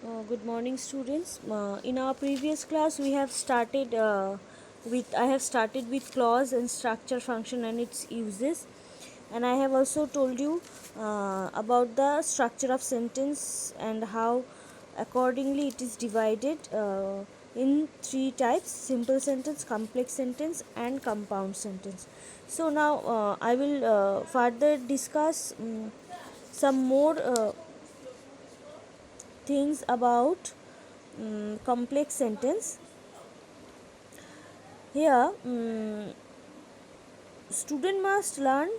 Good morning, students. In our previous class, we have started I have started with clause and structure function and its uses, and I have also told you about the structure of sentence and how accordingly it is divided in three types: simple sentence, complex sentence, and compound sentence. So now I will further discuss some more things about complex sentence. Here student must learn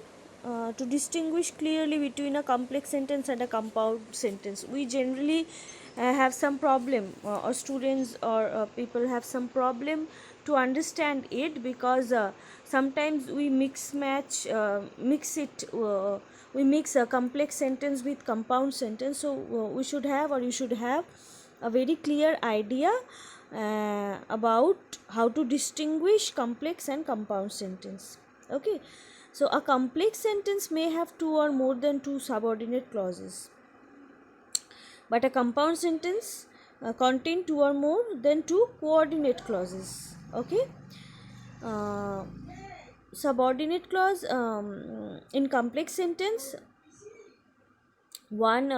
to distinguish clearly between a complex sentence and a compound sentence. We generally have some problem, or students or people have some problem to understand it, because sometimes we we mix a complex sentence with compound sentence. So we should have, or you should have, a very clear idea about how to distinguish complex and compound sentence. Okay, so a complex sentence may have two or more than two subordinate clauses, but a compound sentence contain two or more than two coordinate clauses. Okay, uh, subordinate clause in complex sentence, one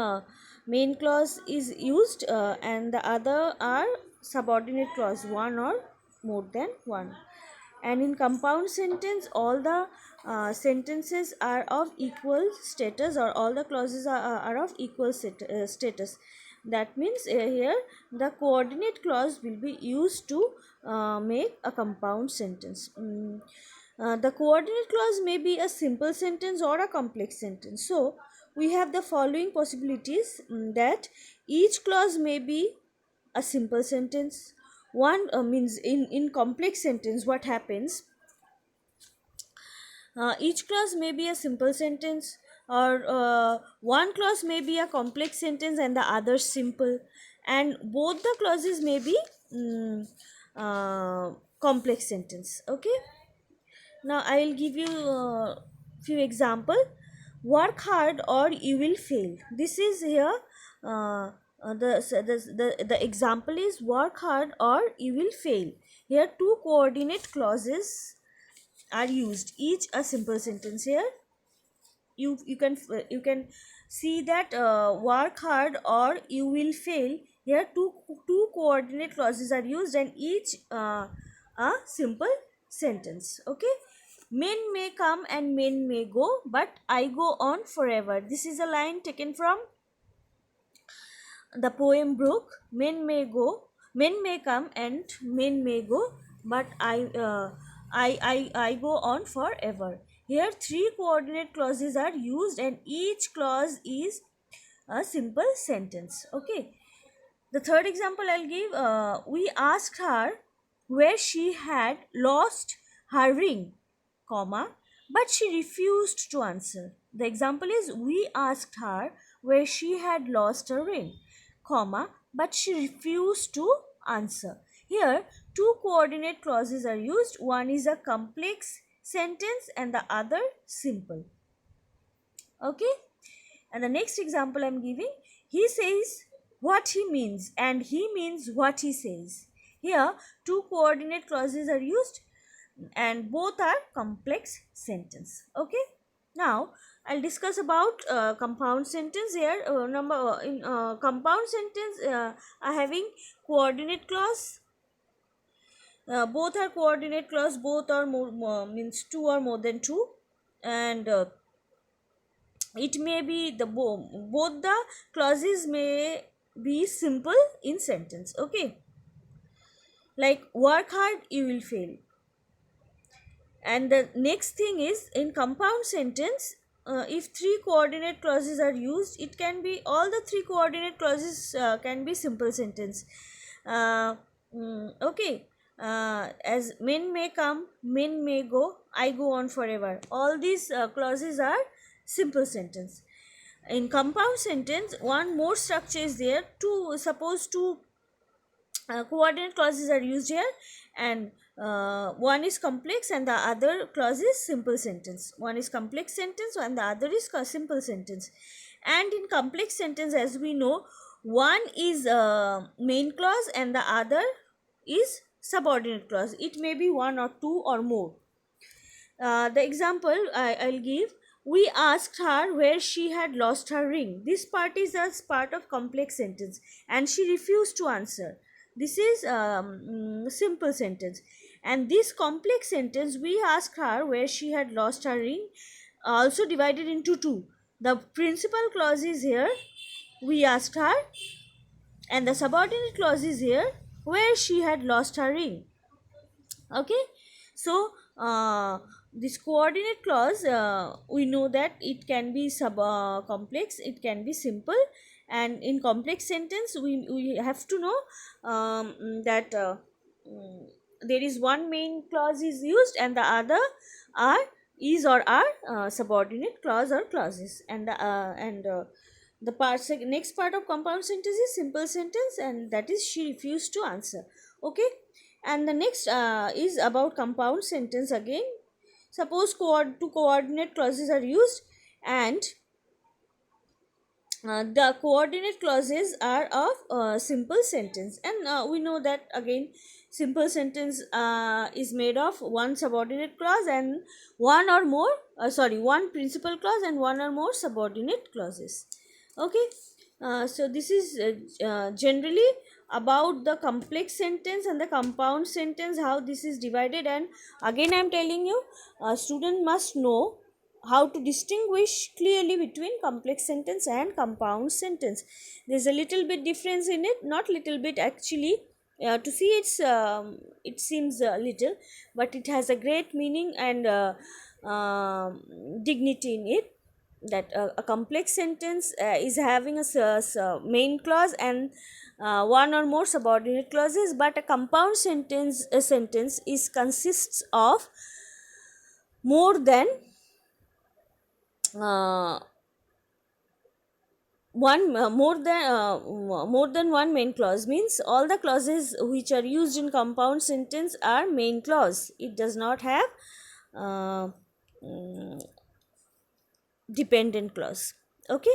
main clause is used, and the other are subordinate clause, one or more than one. And in compound sentence, all the sentences are of equal status, or all the clauses are of equal status. That means here the coordinate clause will be used to make a compound sentence. The coordinate clause may be a simple sentence or a complex sentence. So we have the following possibilities, that each clause may be a simple sentence. One means in complex sentence, what happens, each clause may be a simple sentence, or one clause may be a complex sentence and the other simple, and both the clauses may be complex sentence. Okay, now I will give you few example. Work hard or you will fail. This is here, the example is work hard or you will fail. Here two coordinate clauses are used, each a simple sentence. Here you can see that work hard or you will fail. Here two coordinate clauses are used, and each a simple sentence. Okay, men may come and men may go, but I go on forever. This is a line taken from the poem Brook. Men may come and men may go, but I go on forever. Here three coordinate clauses are used, and each clause is a simple sentence. Okay, the third example I'll give, we asked her where she had lost her ring, comma, but she refused to answer. The example is, we asked her where she had lost her ring, comma, but she refused to answer. Here two coordinate clauses are used. One is a complex sentence and the other simple. Okay, and the next example I'm giving, he says what he means and he means what he says. Here two coordinate clauses are used, and both are complex sentence. Okay, now I'll discuss about compound sentence. Here number in compound sentence are having coordinate clause. Both are coordinate clause, both are more means two or more than two, and it may be both the clauses may be simple in sentence. Okay, like work hard you will fail. And the next thing is, in compound sentence, if three coordinate clauses are used, it can be all the three coordinate clauses can be simple sentence. uh, okay, as men may come, men may go, I go on forever, all these clauses are simple sentence. In compound sentence, one more structure is there. Two coordinate clauses are used here, and one is complex and the other clause is simple sentence. One is complex sentence and the other is simple sentence. And in complex sentence, as we know, one is main clause and the other is subordinate clause. It may be one or two or more. The example I'll give: we asked her where she had lost her ring. This part is as part of complex sentence and she refused to answer. This is simple sentence. And this complex sentence, we asked her where she had lost her ring, also divided into two. The principal clause is here, we asked her, and the subordinate clause is here, where she had lost her ring. Okay, so this coordinate clause, we know that it can be complex, it can be simple, and in complex sentence we have to know that there is one main clause is used and the other are is or are subordinate clause or clauses, and the next part of compound sentence is simple sentence, and that is she refused to answer. Okay, and the next is about compound sentence again. Suppose two coordinate clauses are used, and the coordinate clauses are of simple sentence, and we know that again simple sentence is made of one subordinate clause and one or more one principal clause and one or more subordinate clauses. Okay, so this is generally about the complex sentence and the compound sentence, how this is divided. And again I am telling you, a student must know how to distinguish clearly between complex sentence and compound sentence. There's a little bit difference in it, not little bit actually, to see it seems little, but it has a great meaning and dignity in it, that a complex sentence is having a main clause and one or more subordinate clauses, but a compound sentence is consists of more than uh, more than one main clause. Means all the clauses which are used in compound sentence are main clause. It does not have uh, mm, dependent clause. Okay,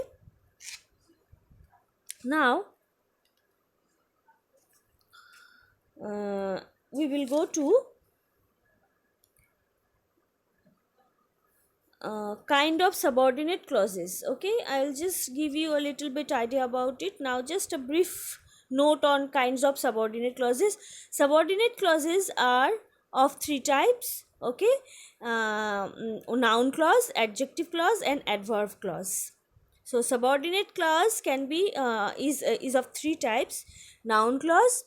now we will go to kind of subordinate clauses. Okay, I'll just give you a little bit idea about it now. Just a brief note on kinds of subordinate clauses. Subordinate clauses are of three types. Okay, noun clause, adjective clause, and adverb clause. So subordinate clause can be is of three types: noun clause,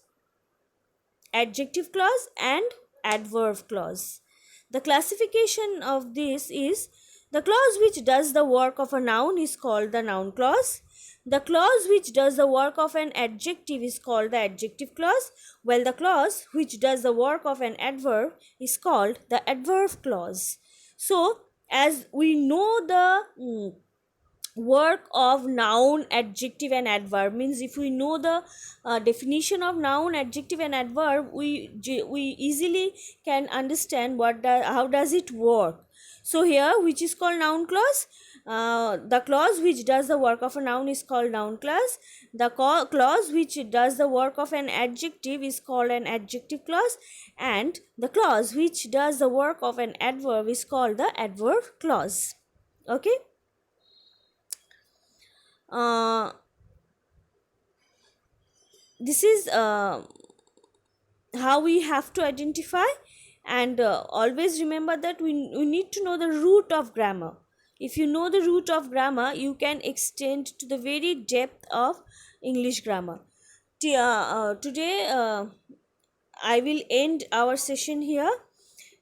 adjective clause, and adverb clause. The classification of this is: the clause which does the work of a noun is called the noun clause. The clause which does the work of an adjective is called the adjective clause, while the clause which does the work of an adverb is called the adverb clause. So, as we know the work of noun, adjective, and adverb, means if we know the definition of noun, adjective, and adverb, we easily can understand how does it work. So here, which is called noun clause, the clause which does the work of a noun is called noun clause. The clause which does the work of an adjective is called an adjective clause, and the clause which does the work of an adverb is called the adverb clause. Okay, uh, this is how we have to identify, and always remember that we need to know the root of grammar. If you know the root of grammar, you can extend to the very depth of English grammar. Today I will end our session here,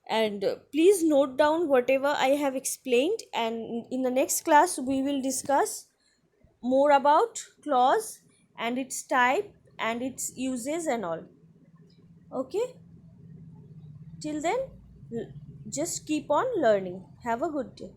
and please note down whatever I have explained, and in the next class we will discuss more about clause and its type and its uses and all. Okay, till then, just keep on learning. Have a good day.